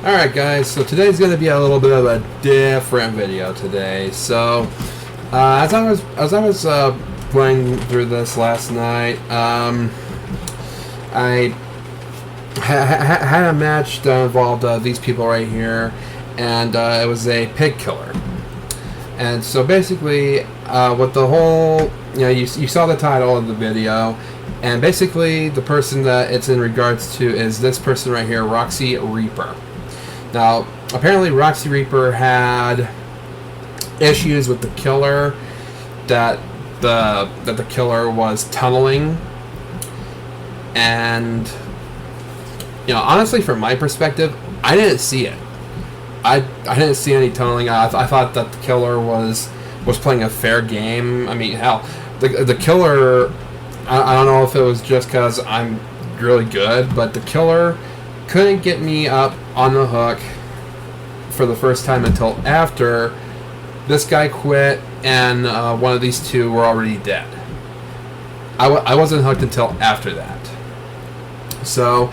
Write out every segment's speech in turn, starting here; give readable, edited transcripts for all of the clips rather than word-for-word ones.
Alright guys, so today's going to be a little bit of a different video today. So, as I was playing through this last night, I had a match that involved these people right here, and it was a pig killer. And so basically, what the whole, you saw the title of the video, and basically the person that it's in regards to is this person right here, Roxy Reaper. Now, apparently Roxy Reaper had issues with the killer, that the killer was tunneling, and honestly, from my perspective, I didn't see it. I didn't see any tunneling. I thought that the killer was playing a fair game. I mean, hell, the killer, I don't know if it was just because I'm really good, but the killer couldn't get me up on the hook for the first time until after this guy quit and one of these two were already dead. I wasn't hooked until after that. So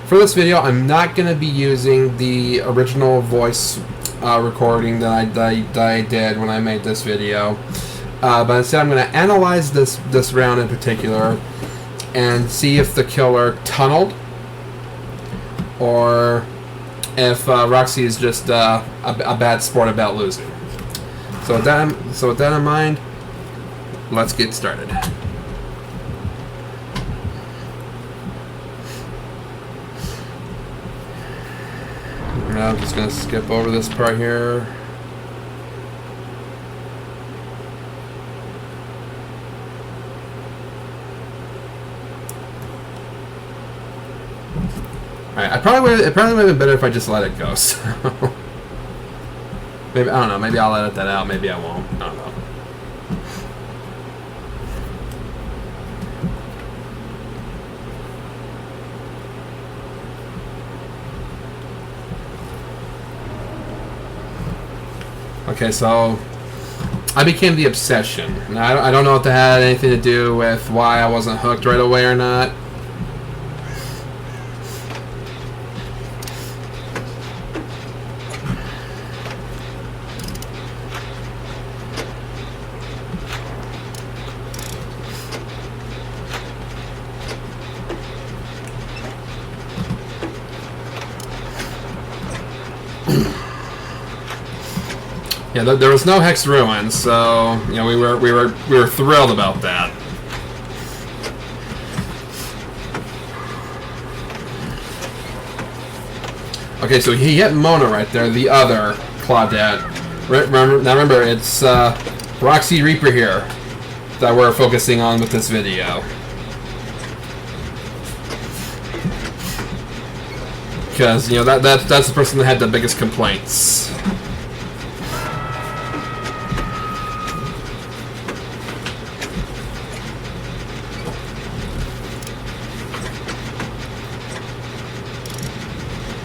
for this video, I'm not going to be using the original voice recording that I did when I made this video, but instead I'm going to analyze this round in particular and see if the killer tunneled, or if Roxy is just a bad sport about losing. So with that in mind, let's get started. I'm just going to skip over this part here. Alright, it probably would have been better if I just let it go, so maybe, I don't know, maybe I'll edit that out, maybe I won't, I don't know. Okay, so I became the obsession. Now, I don't know if that had anything to do with why I wasn't hooked right away or not. Yeah, there was no Hex Ruin, so we were thrilled about that. Okay, so he hit Mona right there, the other Claudette. Remember, it's Roxy Reaper here that we're focusing on with this video. Because that's the person that had the biggest complaints.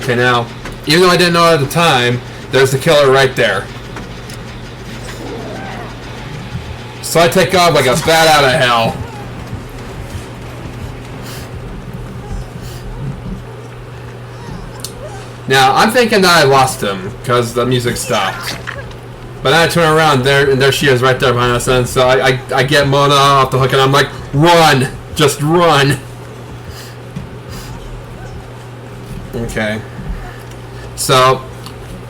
Okay, now, even though I didn't know it at the time, there's the killer right there. So I take off like a bat out of hell. Now, I'm thinking that I lost him because the music stopped. But then I turn around, and there she is right there behind us, and so I get Mona off the hook, and I'm like, run! Just run! Okay. So,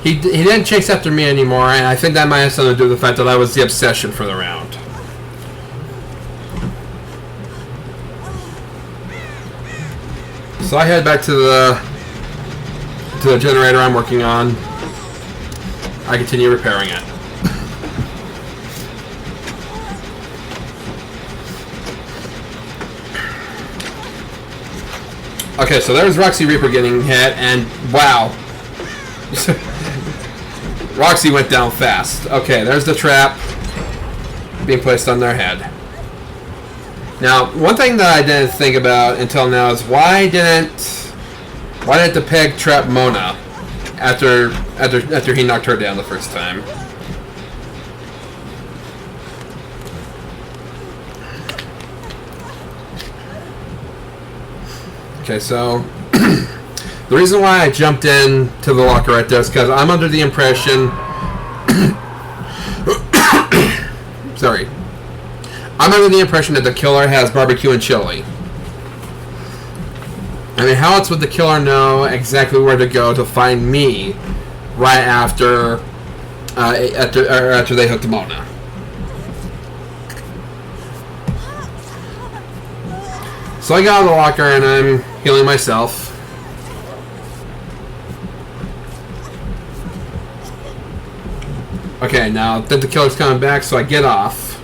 he didn't chase after me anymore, and I think that might have something to do with the fact that I was the obsession for the round. So I head back to the generator I'm working on. I continue repairing it. Okay, so there's Roxy Reaper getting hit, and wow. Roxy went down fast. Okay, there's the trap being placed on their head. Now, one thing that I didn't think about until now is why didn't the pig trap Mona after he knocked her down the first time? Okay, so The reason why I jumped in to the locker right there is because I'm under the impression. Sorry. I'm under the impression that the killer has barbecue and chili. I mean, how else would the killer know exactly where to go to find me right after they hooked Mona? So I got out of the locker and I'm healing myself. Okay, now that the killer's coming back, so I get off.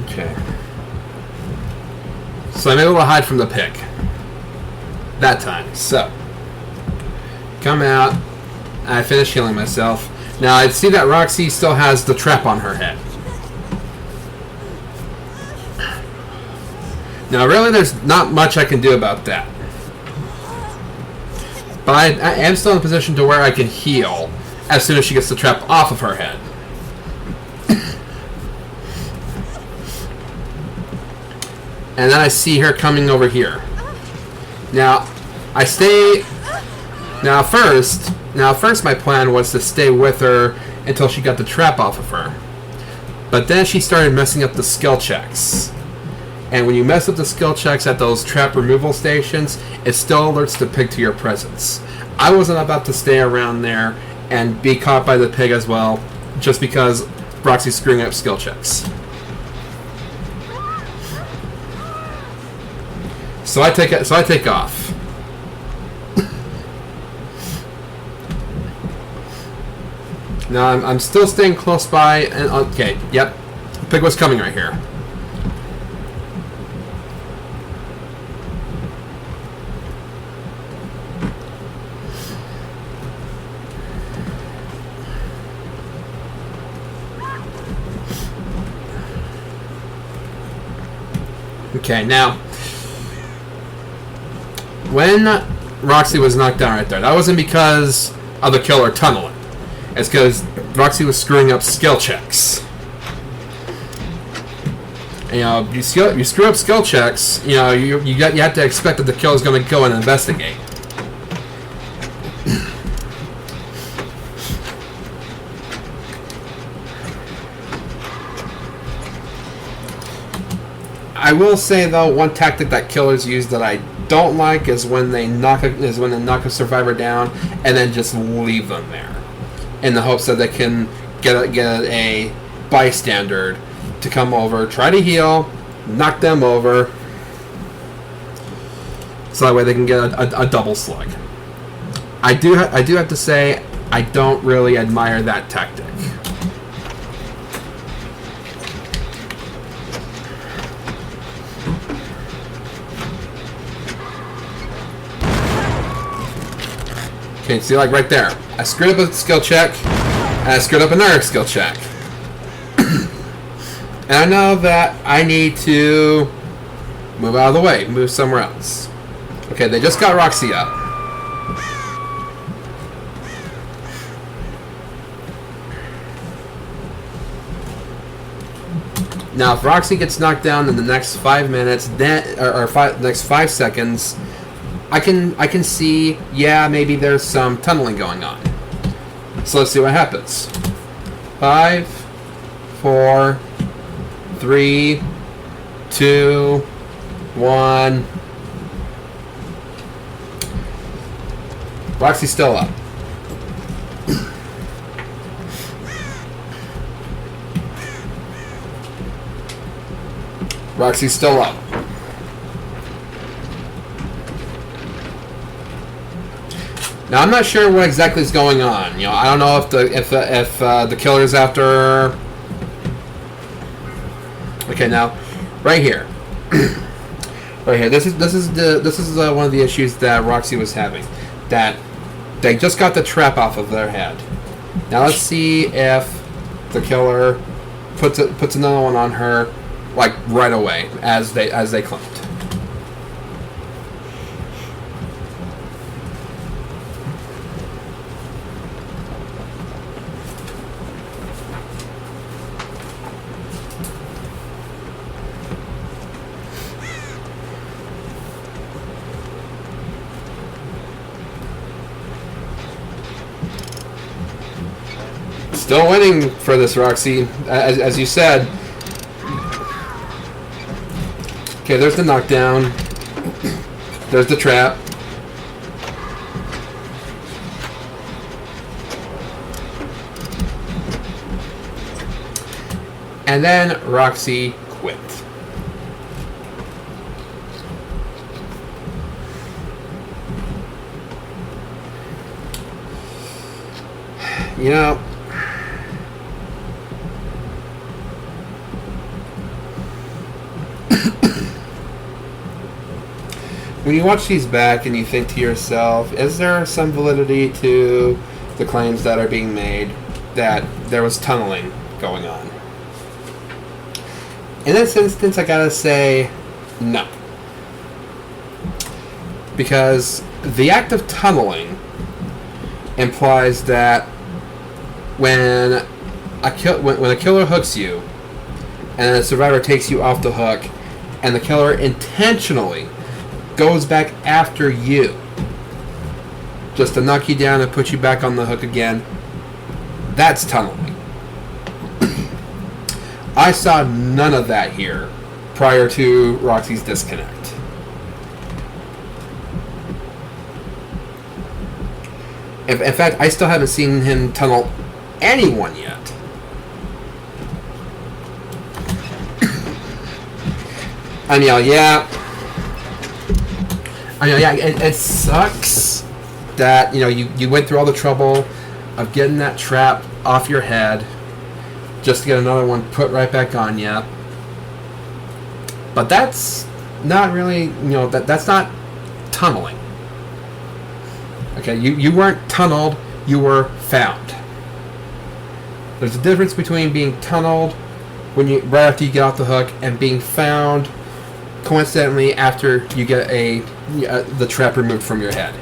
Okay. So I'm able to hide from the pig. That time. So, come out. I finish healing myself. Now I see that Roxy still has the trap on her head. Now, really, there's not much I can do about that. But I am still in a position to where I can heal as soon as she gets the trap off of her head. And then I see her coming over here. Now, I stay... Now, first my plan was to stay with her until she got the trap off of her. But then she started messing up the skill checks. And when you mess up the skill checks at those trap removal stations, it still alerts the pig to your presence. I wasn't about to stay around there and be caught by the pig as well, just because Roxy's screwing up skill checks. So I take off. Now I'm still staying close by, and okay, yep, the pig was coming right here. Okay, now, when Roxy was knocked down right there, that wasn't because of the killer tunneling. It's because Roxy was screwing up skill checks. You know, you screw up skill checks, you know, you have to expect that the killer's going to go and investigate. I will say though, one tactic that killers use that I don't like is when they knock a survivor down and then just leave them there, in the hopes that they can get a bystander to come over, try to heal, knock them over, so that way they can get a double slug. I do have to say I don't really admire that tactic. Okay, see, like right there, I screwed up a skill check, and I screwed up another skill check. And I know that I need to move out of the way, move somewhere else. Okay, they just got Roxy up. Now, if Roxy gets knocked down in the next 5 minutes, next 5 seconds, I can see, yeah, maybe there's some tunneling going on. So let's see what happens. 5, 4, 3, 2, 1. Roxy's still up. Roxy's still up. Now I'm not sure what exactly is going on. You know, I don't know if the killer's after. Okay, now, right here, right here. This is one of the issues that Roxy was having. That they just got the trap off of their head. Now let's see if the killer puts another one on her, like right away as they clumped. still winning for this, Roxy. As you said. Okay, there's the knockdown. There's the trap. And then Roxy quit. You know, when you watch these back and you think to yourself, is there some validity to the claims that are being made that there was tunneling going on? In this instance, I gotta say, no. Because the act of tunneling implies that when a killer hooks you, and a survivor takes you off the hook, and the killer intentionally goes back after you, just to knock you down and put you back on the hook again, that's tunneling. I saw none of that here prior to Roxy's disconnect. In fact, I still haven't seen him tunnel anyone yet. I mean, it sucks that, you know, you went through all the trouble of getting that trap off your head just to get another one put right back on you. But that's not really, you know, that's not tunneling. Okay, you weren't tunneled, you were found. There's a difference between being tunneled right after you get off the hook and being found coincidentally after you get the trap removed from your head.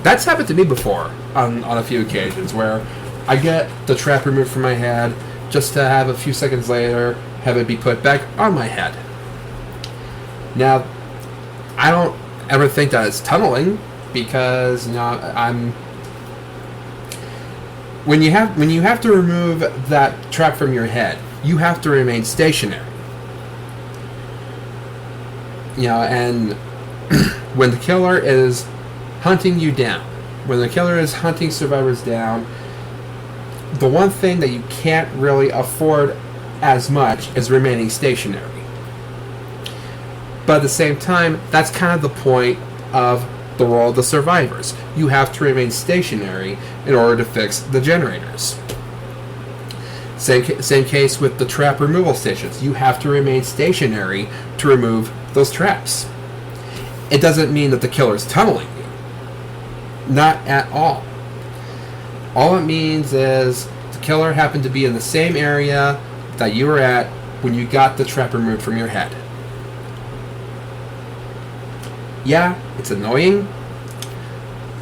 That's happened to me before on a few occasions where I get the trap removed from my head just to have a few seconds later have it be put back on my head. Now, I don't ever think that it's tunneling because, you know, when you have to remove that trap from your head, you have to remain stationary. You know, and when the killer is hunting you down, when the killer is hunting survivors down, the one thing that you can't really afford as much is remaining stationary. But at the same time, that's kind of the point of the role of the survivors. You have to remain stationary in order to fix the generators. Same case with the trap removal stations. You have to remain stationary to remove those traps. It doesn't mean that the killer's tunneling you. Not at all. All it means is the killer happened to be in the same area that you were at when you got the trap removed from your head. Yeah, it's annoying,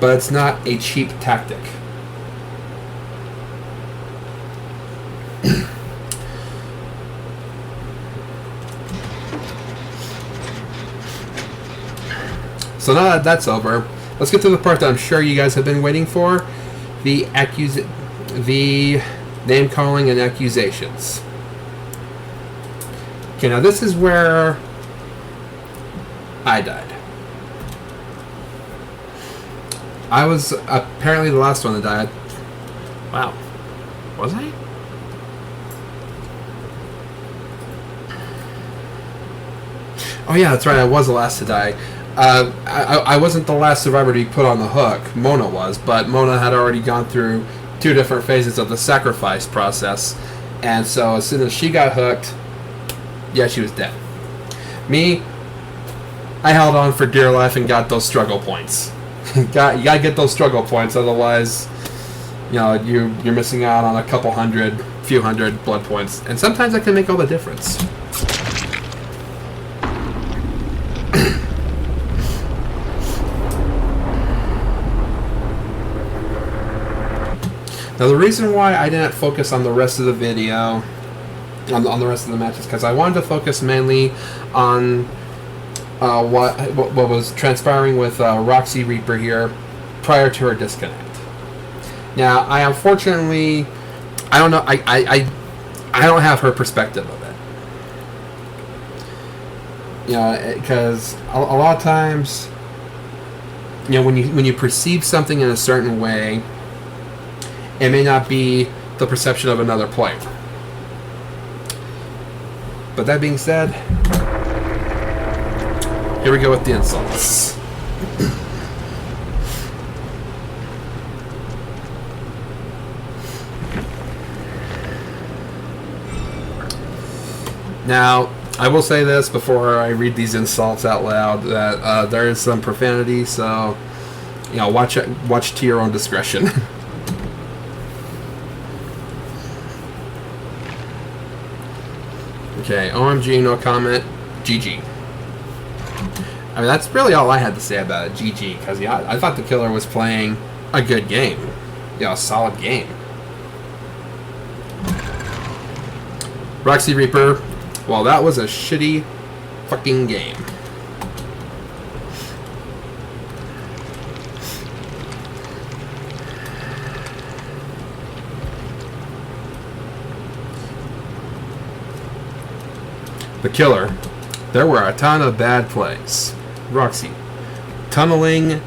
but it's not a cheap tactic. So now that that's over, let's get to the part that I'm sure you guys have been waiting for, the name calling and accusations. Okay, now this is where I died. I was apparently the last one to die. Wow. Was I? Oh yeah, that's right, I was the last to die. I wasn't the last survivor to be put on the hook. Mona was, but Mona had already gone through 2 different phases of the sacrifice process. And so as soon as she got hooked, yeah, she was dead. Me, I held on for dear life and got those struggle points. You gotta get those struggle points, otherwise, you know, you're missing out on a few hundred blood points, and sometimes that can make all the difference. Now, the reason why I didn't focus on the rest of the video, on the rest of the matches, because I wanted to focus mainly on what was transpiring with Roxy Reaper here prior to her disconnect. Now, I unfortunately, I don't know, I don't have her perspective of it. You know, because a lot of times, you know, when you perceive something in a certain way, it may not be the perception of another player. But that being said, here we go with the insults. Now, I will say this before I read these insults out loud, that there is some profanity, so, you know, watch to your own discretion. Okay, OMG, no comment, GG. I mean, that's really all I had to say about it, GG, because yeah, I thought the killer was playing a good game. You know, a solid game. Roxy Reaper, well, that was a shitty fucking game. The killer, there were a ton of bad plays. Roxy, tunneling,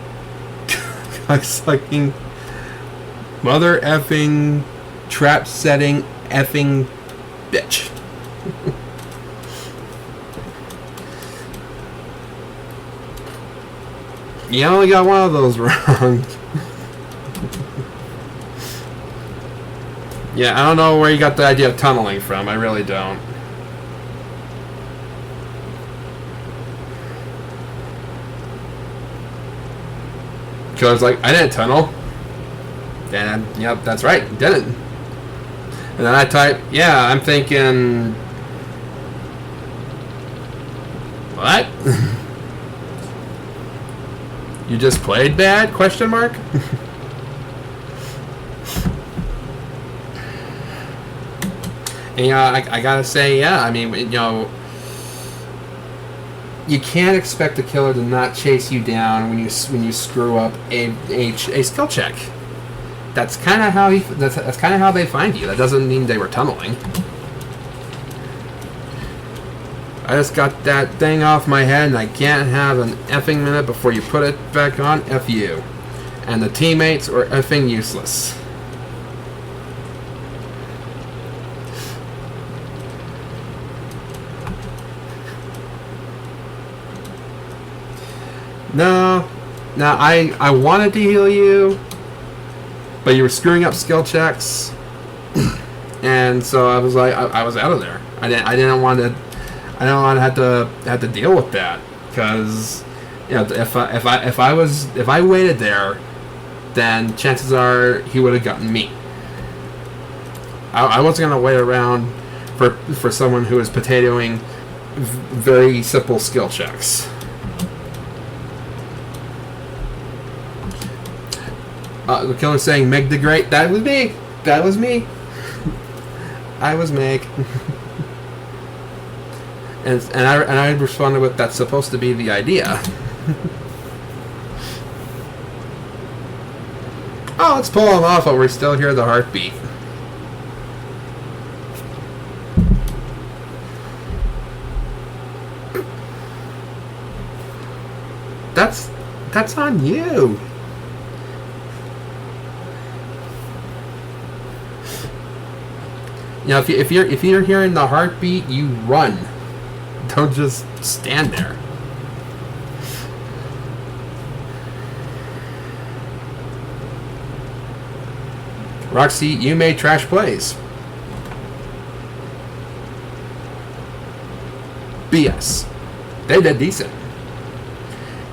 sucking, mother effing, trap setting, effing bitch. You only got one of those wrong. Yeah, I don't know where you got the idea of tunneling from. I really don't. Killer's like, I didn't tunnel. And, yep, that's right, didn't. And then I type, yeah, I'm thinking... What? You just played bad? Question mark? And, I gotta say, yeah, I mean, you know... You can't expect a killer to not chase you down when you screw up a skill check. That's kind of how that's kind of how they find you. That doesn't mean they were tunneling. I just got that thing off my head, and I can't have an effing minute before you put it back on. F you. And the teammates were effing useless. No, I wanted to heal you, but you were screwing up skill checks, and so I was like, I was out of there. I didn't want to have to deal with that, because, you know, if I waited there, then chances are he would have gotten me. I wasn't gonna wait around for someone who is potatoing very simple skill checks. The killer's saying Meg the Great. That was me. That was me. I was Meg. and I responded with, that's supposed to be the idea. Oh, let's pull him off while we're still hear the heartbeat. That's on you. You know, if you're hearing the heartbeat, you run. Don't just stand there. Roxy, you made trash plays. BS. They did decent.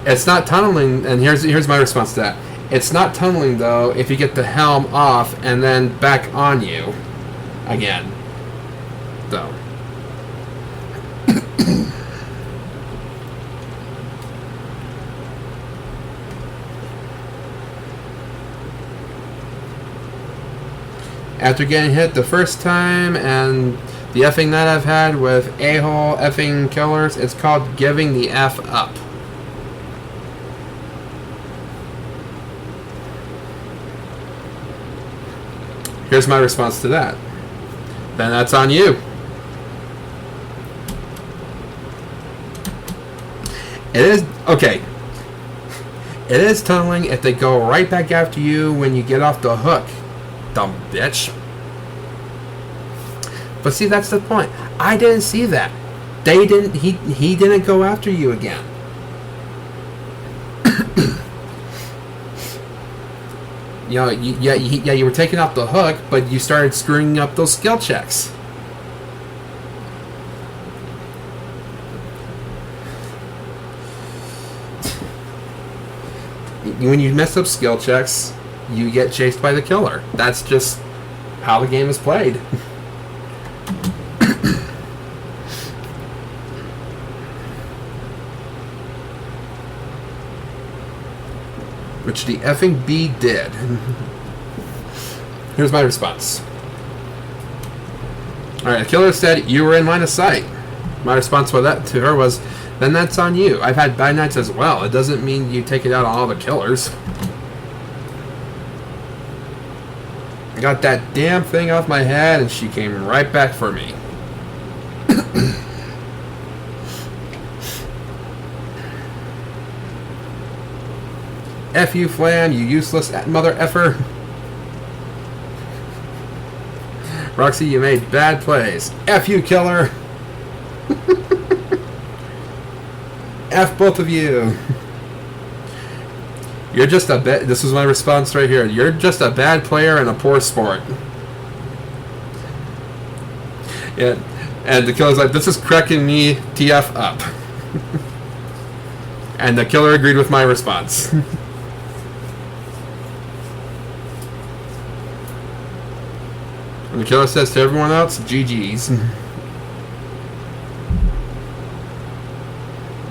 It's not tunneling, and here's my response to that. It's not tunneling though if you get the helm off and then back on you again, though. After getting hit the first time and the effing that I've had with a-hole effing killers, it's called giving the F up. Here's my response to that. Then that's on you. It is okay. It is tunneling if they go right back after you when you get off the hook, dumb bitch. But see, that's the point. I didn't see that. They didn't. He didn't go after you again. You know, you were taking off the hook, but you started screwing up those skill checks. When you mess up skill checks, you get chased by the killer. That's just how the game is played. Which the effing bee did. Here's my response. Alright, the killer said, you were in line of sight. My response to her was, then that's on you. I've had bad nights as well. It doesn't mean you take it out on all the killers. I got that damn thing off my head and she came right back for me. F you, Flam, you useless mother effer. Roxy, you made bad plays. F you, killer. F both of you. You're just a bad... This was my response right here. You're just a bad player and a poor sport. Yeah, and the killer's like, this is cracking me TF up. And the killer agreed with my response. And the killer says to everyone else, GG's.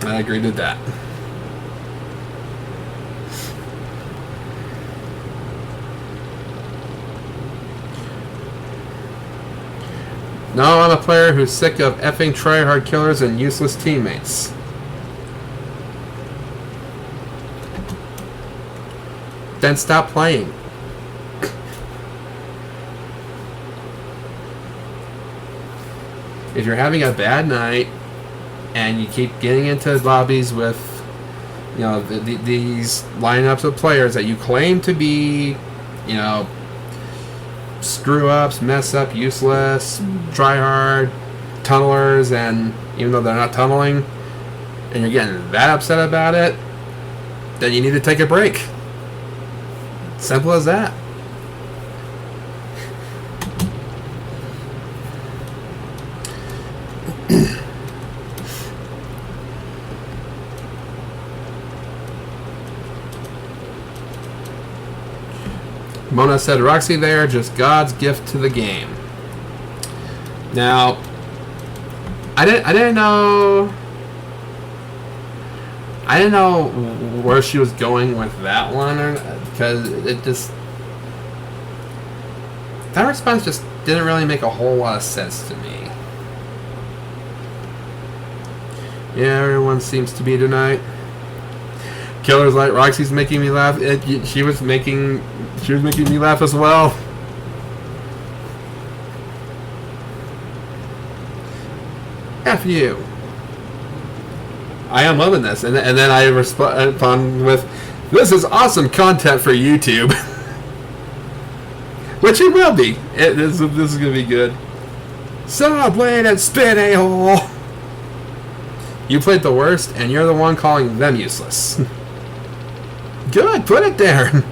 I agreed with that. No, I'm a player who's sick of effing tryhard killers and useless teammates. Then stop playing. If you're having a bad night and you keep getting into lobbies with, you know, these lineups of players that you claim to be, you know, screw ups, mess up, useless, try hard, tunnelers, and even though they're not tunneling, and you're getting that upset about it, then you need to take a break. Simple as that. Mona said, Roxy, they are just God's gift to the game. Now, I didn't know where she was going with that one, because it just, that response just didn't really make a whole lot of sense to me. Yeah, everyone seems to be tonight. Killer's like, Roxy's making me laugh. She was making me laugh as well. F you. I am loving this. And then I respond with, this is awesome content for YouTube. Which it will be. This is going to be good. Saw blade and spin a-hole. You played the worst, and you're the one calling them useless. Good, put it there.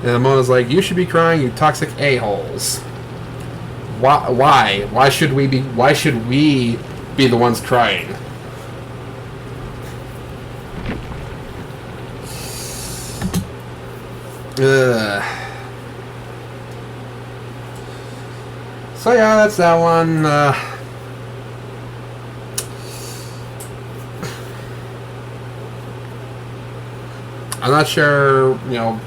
And Mona's like, you should be crying, you toxic a-holes. Why? Why should we be the ones crying? So yeah, that's that one. I'm not sure, you know,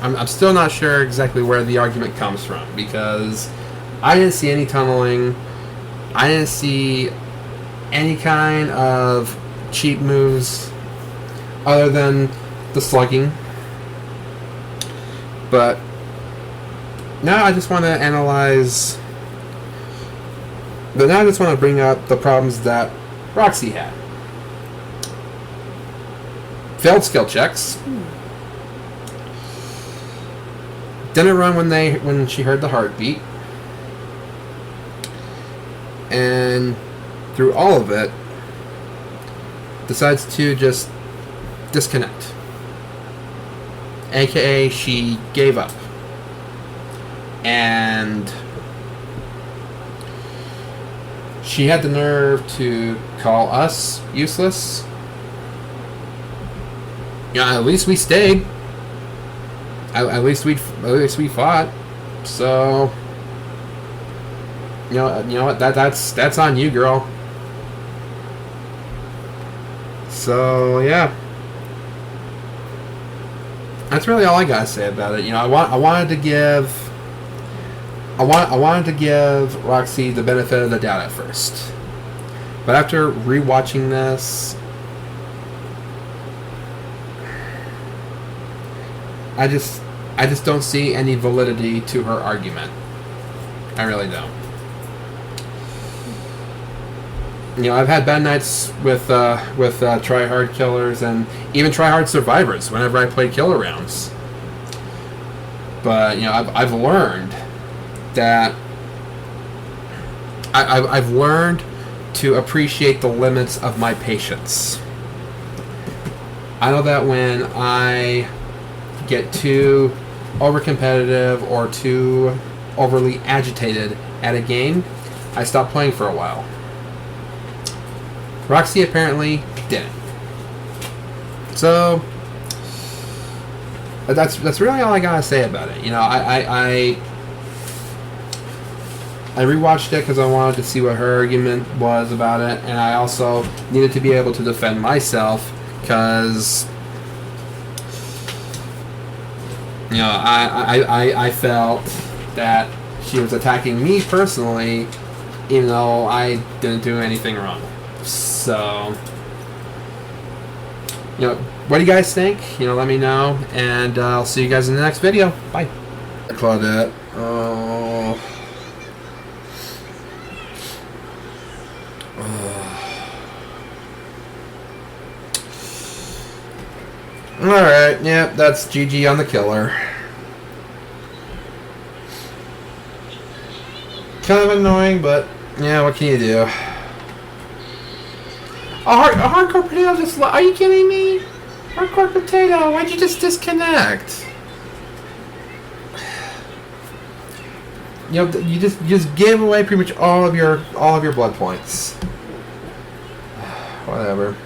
I'm still not sure exactly where the argument comes from, because I didn't see any tunneling. I didn't see any kind of cheap moves other than the slugging. But now I just want to analyze. But now I just want to bring up the problems that Roxy had. Failed skill checks. Didn't run when she heard the heartbeat. And through all of it, decides to just disconnect. AKA, she gave up. And she had the nerve to call us useless. Yeah, at least we stayed. At least we fought. So you know what? That's on you, girl. So yeah, that's really all I gotta say about it. You know, I wanted to give Roxy the benefit of the doubt at first, but after rewatching this, I just don't see any validity to her argument. I really don't. You know, I've had bad nights with try-hard killers and even try-hard survivors whenever I played killer rounds. But you know, I've learned that I've learned to appreciate the limits of my patience. I know that when I get too over-competitive or too overly agitated at a game, I stop playing for a while. Roxy apparently didn't. So that's really all I gotta say about it. You know, I rewatched it because I wanted to see what her argument was about it, and I also needed to be able to defend myself because, you know, I felt that she was attacking me personally, even though I didn't do anything wrong. So, you know, what do you guys think? You know, let me know, and I'll see you guys in the next video. Bye. Claudette. Oh. Alright, yeah, that's GG on the killer. Kind of annoying, but yeah, what can you do? A hardcore potato just... Are you kidding me? Hardcore potato, why'd you just disconnect? You know, you just gave away pretty much all of your blood points. Whatever.